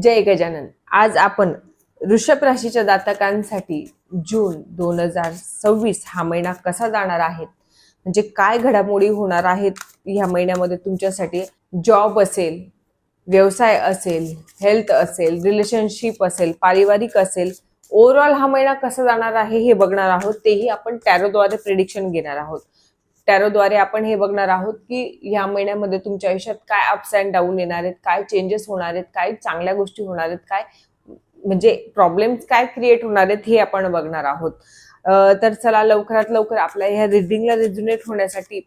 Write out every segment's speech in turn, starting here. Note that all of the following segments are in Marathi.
जय गजानन। आज आपण वृषभ राशीच्या जातकांसाठी जून 2026 हा महिना कसा जाणार आहे, म्हणजे काय घडामोडी होणार आहेत ह्या महिन्यामध्ये तुमच्यासाठी। जॉब असेल, व्यवसाय असेल, हेल्थ असेल, रिलेशनशिप असेल, पारिवारिक असेल, ओव्हरऑल हा महिना कसा जाणार आहे हे बघणार आहोत। तेही आपण टॅरोद्वारे प्रेडिक्शन घेणार आहोत। टॅरोद्वारे आपण हे बघणार आहोत की या महिन्यामध्ये तुमच्या आयुष्यात काय अप्स अँड डाऊन येणार आहेत, काय चेंजेस होणार आहेत, काय चांगल्या गोष्टी होणार आहेत, काय म्हणजे प्रॉब्लेम्स काय क्रिएट होणार आहेत हे आपण बघणार आहोत। तर चला लवकरात लवकर आपल्या ह्या रिडिंगला रेझोनेट होण्यासाठी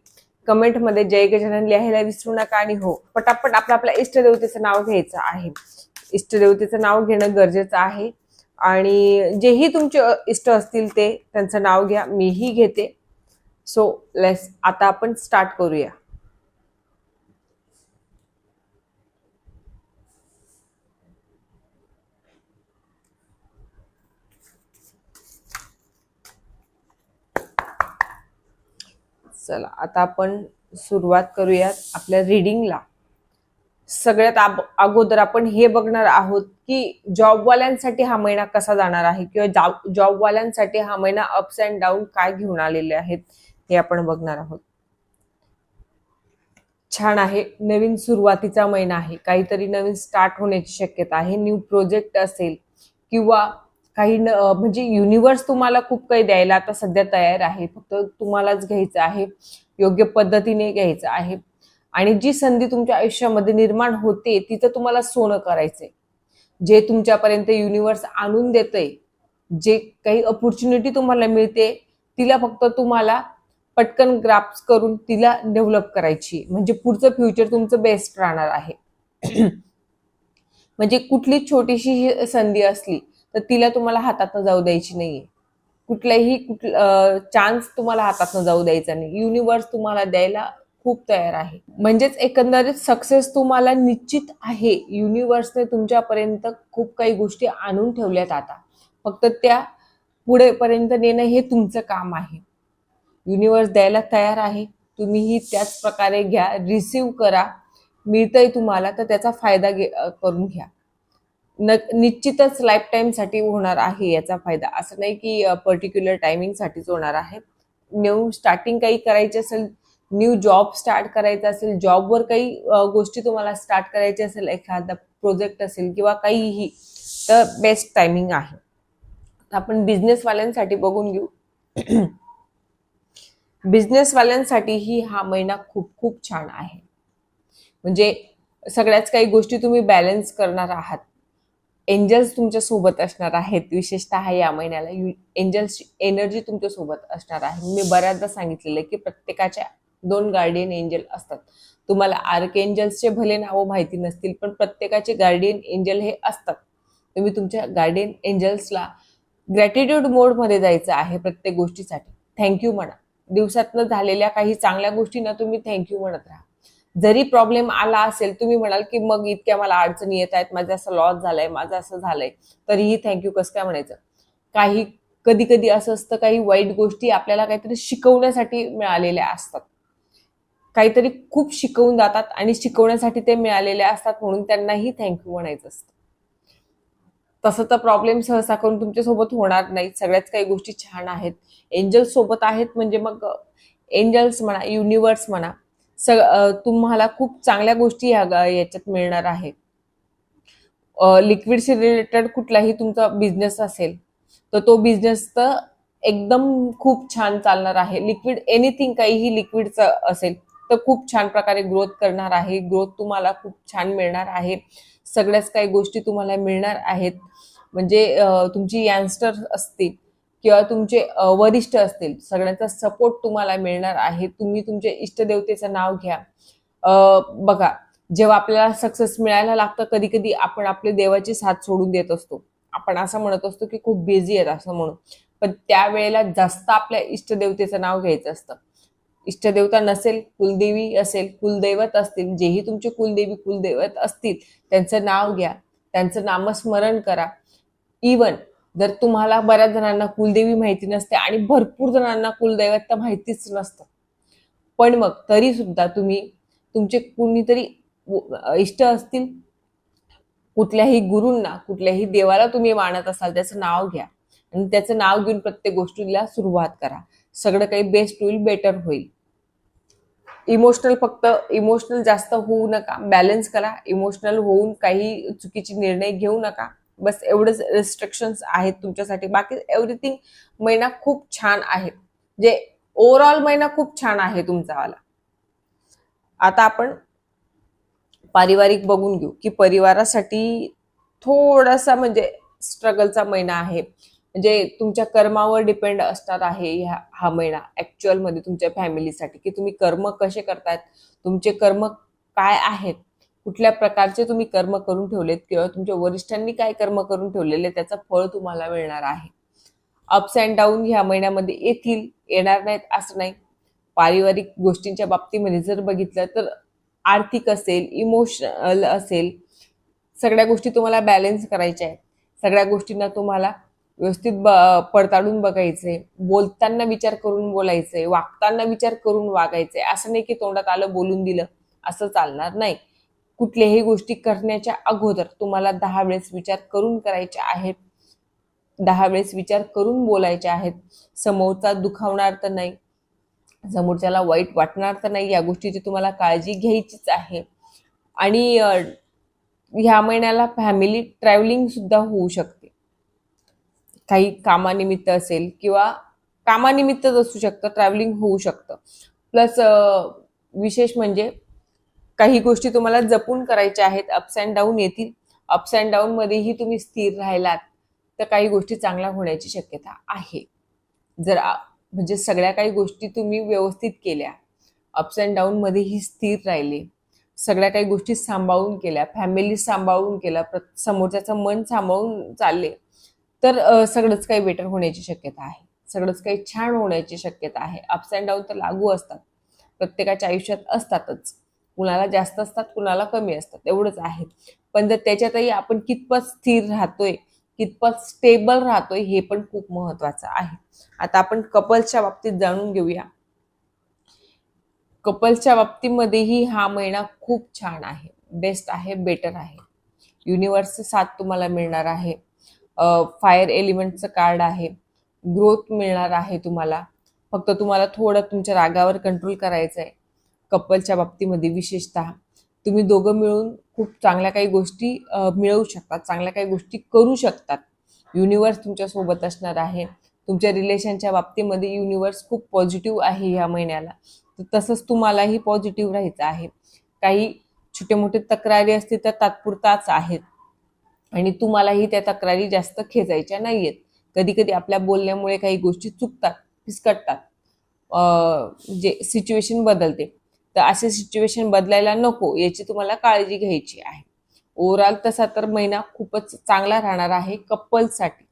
कमेंटमध्ये जय गजानन लिहायला विसरू नका। आणि हो, पटापट आपल्या इष्टदेवतेचं नाव घ्यायचं आहे। इष्टदेवतेचं नाव घेणं गरजेचं आहे आणि जेही तुमचे इष्ट असतील ते त्यांचं नाव घ्या, मीही घेते। सो लेट्स आता आपण स्टार्ट करूया। चला आता आपण सुरुवात करूयात आपल्या रीडिंगला। सगळ्यात अगोदर आपण हे बघणार आहोत की जॉबवाल्यांसाठी हा महिना कसा जाणार आहे किंवा जॉबवाल्यांसाठी हा महिना अप्स अँड डाऊन काय घेऊन आलेले आहेत हे आपण बघणार आहोत। छान आहे, नवीन सुरुवातीचा महिना आहे, काहीतरी नवीन स्टार्ट होण्याची शक्यता आहे। न्यू प्रोजेक्ट असेल किंवा काही म्हणजे युनिव्हर्स तुम्हाला खूप काही द्यायला आता सध्या तयार आहे, फक्त तुम्हालाच घ्यायचं आहे, योग्य पद्धतीने घ्यायचं आहे। आणि जी संधी तुमच्या आयुष्यामध्ये निर्माण होते तिथं तुम्हाला सोनं करायचंय। जे तुमच्यापर्यंत युनिव्हर्स आणून देतंय, जे काही अपॉर्च्युनिटी तुम्हाला मिळते तिला फक्त तुम्हाला पटकन ग्राफ्स करून तिला डेव्हलप करायची, म्हणजे पुढचं फ्युचर तुमचं बेस्ट राहणार आहे। म्हणजे कुठली छोटीशी संधी असली तर तिला तुम्हाला हातातनं जाऊ द्यायची नाहीये। कुठलाही चान्स तुम्हाला हातातनं जाऊ द्यायचा नाही, युनिव्हर्स तुम्हाला द्यायला खूप तयार आहे। म्हणजेच एकंदरीत सक्सेस तुम्हाला निश्चित आहे। युनिव्हर्सने तुमच्यापर्यंत खूप काही गोष्टी आणून ठेवल्यात, आता फक्त त्या पुढे पर्यंत नेणं हे तुमचं काम आहे। युनिव्हर्स द्यायला तयार आहे, तुम्हीही त्याच प्रकारे घ्या, रिसीव करा। मिळतंय तुम्हाला तर त्याचा फायदा करून घ्या। निश्चितच लाईफ टाइम साठी होणार आहे याचा फायदा, असं नाही की पर्टिक्युलर टायमिंग साठीच होणार आहे। न्यू स्टार्टिंग काही करायची असेल, न्यू जॉब स्टार्ट करायचा असेल, जॉबवर काही गोष्टी तुम्हाला स्टार्ट करायची असेल, एखादा प्रोजेक्ट असेल किंवा काहीही, तर बेस्ट टायमिंग आहे। आपण बिझनेसवाल्यांसाठी बघून घेऊ। बिझनेसवाल्यांसाठीही हा महिना खूप खूप छान आहे। म्हणजे सगळ्याच काही गोष्टी तुम्ही बॅलन्स करणार आहात। एंजल्स तुमच्या सोबत असणार आहेत, विशेषतः या महिन्याला एंजल्सची एनर्जी तुमच्या सोबत असणार आहे। मी बऱ्याचदा सांगितलेलं आहे की प्रत्येकाच्या 2 गार्डियन एंजल असतात। तुम्हाला आर्क एंजल्सचे भले नावं माहिती नसतील, पण प्रत्येकाचे गार्डियन एंजल हे असतात। तुम्ही तुमच्या गार्डियन एंजल्सला ग्रॅटिट्यूड मोड मध्ये जायचं आहे प्रत्येक गोष्टीसाठी। थँक्यू म्हणा, दिवसातनं झालेल्या काही चांगल्या गोष्टींना तुम्ही थँक्यू म्हणत राहा। जरी प्रॉब्लेम आला असेल, तुम्ही म्हणाल की मग इतक्या मला अडचणी येत आहेत, माझं असं लॉस झालंय, माझं असं झालंय, तरीही थँक्यू कसं काय म्हणायचं। काही कधी कधी असं असतं, काही वाईट गोष्टी आपल्याला काहीतरी शिकवण्यासाठी मिळालेल्या असतात, काहीतरी खूप शिकवून जातात आणि शिकवण्यासाठी ते मिळालेले असतात, म्हणून त्यांनाही थँक्यू म्हणायचं असतं। तसं तर प्रॉब्लेम सहसा करून तुमच्यासोबत होणार नाही, सगळ्याच काही गोष्टी छान आहेत। एंजल्स सोबत आहेत म्हणजे मग एंजल्स म्हणा, युनिव्हर्स म्हणा, तुम्हाला खूप चांगल्या गोष्टी याच्यात मिळणार आहेत। लिक्विडशी रिलेटेड कुठलाही तुमचा बिझनेस असेल तर तो बिझनेस तर एकदम खूप छान चालणार आहे। लिक्विड एनिथिंग, काहीही लिक्विडचं असेल तर खूप छान प्रकारे ग्रोथ करणार आहे। ग्रोथ तुम्हाला खूप छान मिळणार आहे, सगळ्याच काही गोष्टी तुम्हाला मिळणार आहेत। म्हणजे तुमची यंगस्टर असतील किंवा तुमचे वरिष्ठ असतील, सगळ्यांचा सपोर्ट तुम्हाला मिळणार आहे। तुम्ही तुमच्या इष्टदेवतेचं नाव घ्या। बघा, जेव्हा आपल्याला सक्सेस मिळायला लागतं, कधी कधी आपण आपले देवाची साथ सोडून देत असतो, आपण असं म्हणत असतो की खूप बिझी आहेत असं म्हणून, पण त्यावेळेला जास्त आपल्या इष्टदेवतेचं नाव घ्यायचं असतं। इष्टदेवता नसेल, कुलदेवी असेल, कुलदैवत असतील, जेही तुमचे कुलदेवी कुलदैवत असतील त्यांचं नाव घ्या, त्यांचं नामस्मरण करा। इवन जर तुम्हाला बऱ्याच जणांना कुलदेवी माहिती नसते आणि भरपूर जणांना कुलदैवत तर माहितीच नसतं, पण मग तरी सुद्धा तुम्ही तुमचे कुणीतरी इष्ट असतील, कुठल्याही गुरूंना, कुठल्याही देवाला तुम्ही मानत असाल त्याचं नाव घ्या आणि त्याचं नाव घेऊन प्रत्येक गोष्टीला सुरुवात करा. सगळं काही बेस्ट होईल, बेटर होईल. फक्त इमोशनल जास्त होऊ नका, बॅलन्स करा. इमोशनल होऊन काही चुकीचे निर्णय घेऊ नका. बस एवढंच रिस्ट्रिक्शन्स आहेत तुमच्यासाठी. बाकी एव्हरीथिंग महिना खूप छान आहे. जे ओव्हरऑल महिना खूप छान आहे तुमचावाला. आता आपण पारिवारिक बघून घेऊ की परिवारासाठी थोडासा म्हणजे स्ट्रगलचा महिना आहे. म्हणजे तुमच्या कर्मावर डिपेंड असणार आहे हा महिना ऍक्च्युअल मध्ये तुमच्या फॅमिलीसाठी, की तुम्ही कर्म कसे करतायत, तुमचे कर्म काय आहेत, कुठल्या प्रकारचे तुम्ही कर्म करून ठेवलेत किंवा तुमच्या वरिष्ठांनी काय कर्म करून ठेवलेले त्याचं फळ तुम्हाला मिळणार आहे. अप्स अँड डाऊन ह्या महिन्यामध्ये येतील, येणार नाहीत असं नाही. पारिवारिक गोष्टींच्या बाबतीमध्ये जर बघितलं तर आर्थिक असेल, इमोशनल असेल, सगळ्या गोष्टी तुम्हाला बॅलन्स करायच्या आहेत. सगळ्या गोष्टींना तुम्हाला व्यवस्थित पडताळून बघायचंय. बोलताना विचार करून बोलायचंय, वागताना विचार करून वागायचंय. असं नाही की तोंडात आलं बोलून दिलं असं चालणार नाही. कुठल्याही गोष्टी करण्याच्या अगोदर तुम्हाला 10 वेळेस विचार करून करायच्या आहेत, 10 वेळेस विचार करून बोलायच्या आहेत. समोरचा दुखावणार तर नाही, समोरच्याला वाईट वाटणार तर नाही, या गोष्टीची तुम्हाला काळजी घ्यायचीच आहे. आणि ह्या महिन्याला फॅमिली ट्रॅव्हलिंग सुद्धा होऊ शकते. काही कामानिमित्त असेल किंवा कामानिमित्तच असू शकतं, ट्रॅव्हलिंग होऊ शकतं. प्लस विशेष म्हणजे काही गोष्टी तुम्हाला जपून करायच्या आहेत. अप्स अँड डाऊन येतील. अप्स अँड डाऊन मध्येही तुम्ही स्थिर राहिलात तर काही गोष्टी चांगल्या होण्याची शक्यता आहे. जर म्हणजे सगळ्या काही गोष्टी तुम्ही व्यवस्थित केल्या, अप्स अँड डाऊन मध्येही स्थिर राहिले, सगळ्या काही गोष्टी सांभाळून केल्या, फॅमिली सांभाळून केल्या, समोरच्याचं मन सांभाळून चालले, तर सगळंच काही बेटर होण्याची शक्यता आहे. सगळंच काही छान होण्याची शक्यता आहे. अप्स अँड डाऊन तर लागू असतात, प्रत्येकाच्या आयुष्यात असतातच. कुणाला जास्त असतात, कुणाला कमी असतात, एवढंच आहे. पण जर त्याच्यातही आपण कितपत स्थिर राहतोय, कितपत स्टेबल राहतोय हे पण खूप महत्वाचं आहे. आता आपण कपल्सच्या बाबतीत जाणून घेऊया. कपल्सच्या बाबतीमध्येही हा महिना खूप छान आहे, बेस्ट आहे, बेटर आहे. युनिव्हर्सचं साथ तुम्हाला मिळणार आहे. फायर एलिमेंटचं कार्ड आहे. ग्रोथ मिळणार आहे तुम्हाला. फक्त तुम्हाला थोडं तुमच्या रागावर कंट्रोल करायचं आहे. कपलच्या बाबतीमध्ये विशेषतः तुम्ही दोघं मिळून खूप चांगल्या काही गोष्टी मिळवू शकतात, चांगल्या काही गोष्टी करू शकतात. युनिव्हर्स तुमच्या सोबत असणार आहे. तुमच्या रिलेशनच्या बाबतीमध्ये युनिव्हर्स खूप पॉझिटिव्ह आहे ह्या महिन्याला. तर तसंच तुम्हालाही पॉझिटिव्ह राहायचं आहे. काही छोटे मोठे तक्रारी असतील तर तात्पुरताच आहेत आणि तुम्हालाही त्या तक्रारी जास्त खेचायच्या नाहीयेत. कधी कधी आपल्या बोलण्यामुळे काही गोष्टी चुकतात, फिसकटतात, जे सिच्युएशन बदलते. तर असे सिच्युएशन बदलायला नको याची तुम्हाला काळजी घ्यायची आहे. ओव्हरऑल तसा तर महिना खूपच चांगला राहणार आहे कपल्ससाठी.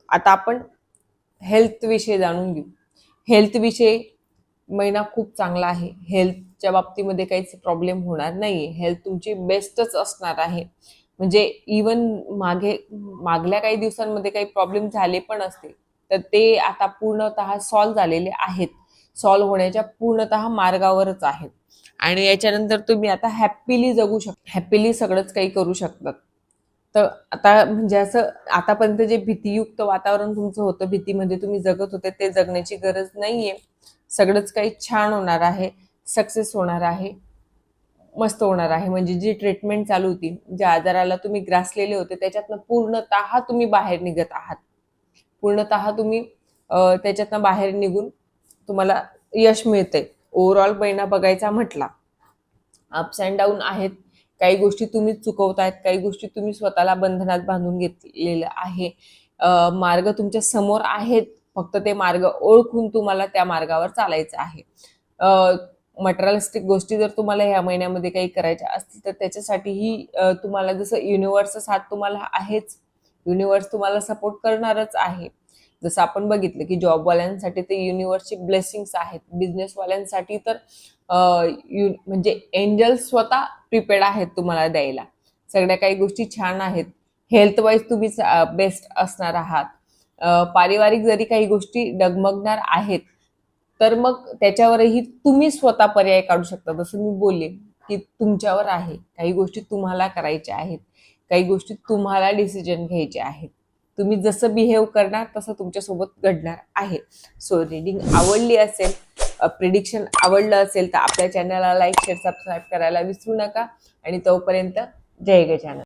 आता आपण हेल्थ विषयी जाणून घेऊ. हेल्थ विषयी महिना खूप चांगला आहे. हेल्थच्या बाबतीमध्ये काहीच प्रॉब्लेम होणार नाहीये. हेल्थ तुमची बेस्टच असणार आहे. म्हणजे इवन मागल्या काही दिवसांमध्ये काही प्रॉब्लेम झाले पण असतील तर ते आता पूर्णतः सॉल्व्ह झालेले आहेत. सॉल्व्ह होण्याच्या पूर्णतः मार्गावरच आहेत आणि याच्यानंतर तुम्ही आता हॅपीली जगू शकता, हॅपीली सगळंच काही करू शकतात. तर आता म्हणजे असं आतापर्यंत जे भीतीयुक्त वातावरण तुमचं होतं, भीतीमध्ये तुम्ही जगत होते, ते जगण्याची गरज नाहीये. सगळंच काही छान होणार आहे, सक्सेस होणार आहे, मस्त होणार आहे. म्हणजे जी ट्रीटमेंट चालू होती, ज्या आजाराला तुम्ही ग्रासलेले होते त्याच्यातनं पूर्णतः तुम्ही बाहेर निघत आहात. पूर्णतः तुम्ही त्याच्यातनं बाहेर निघून तुम्हाला यश मिळतंय. ओव्हरऑल महिना बघायचा म्हटला, अप्स अँड डाऊन आहेत. काही गोष्टी तुम्ही चुकवतायत, काही गोष्टी तुम्ही स्वतःला बंधनात बांधून घेतलेलं आहे. मार्ग तुमच्या समोर आहेत, फक्त ते मार्ग ओळखून तुम्हाला त्या मार्गावर चालायचं आहे. मटेरियलिस्टिक गोष्टी जर तुम्हाला ह्या महिन्यामध्ये काही करायच्या असतील तर त्याच्यासाठीही तुम्हाला जसं युनिव्हर्सचा साथ तुम्हाला आहेच, युनिव्हर्स तुम्हाला सपोर्ट करणारच आहे. जसं आपण बघितलं की जॉबवाल्यांसाठी ते युनिव्हर्सची ब्लेसिंग्स आहेत, बिझनेसवाल्यांसाठी तर म्हणजे एंजल स्वतः प्रिपेअर्ड आहेत तुम्हाला द्यायला. सगळ्या काही गोष्टी छान आहेत. हेल्थ वाईज तुम्ही बेस्ट असणार आहात. पारिवारिक जरी काही गोष्टी डगमगणार आहेत तर मग त्याच्यावरही तुम्ही स्वतः पर्याय काढू शकता. जसं मी बोलले की तुमच्यावर आहे, काही गोष्टी तुम्हाला करायच्या आहेत, काही गोष्टी तुम्हाला डिसिजन घ्यायचे आहेत. तुम्ही जसं बिहेव करणार तसं तुमच्यासोबत घडणार आहे. सो रीडिंग आवडली असेल, प्रिडिक्शन आवडलं असेल तर आपल्या चॅनलला लाईक, शेअर, सबस्क्राईब करायला विसरू नका. आणि तोपर्यंत जय गजानन.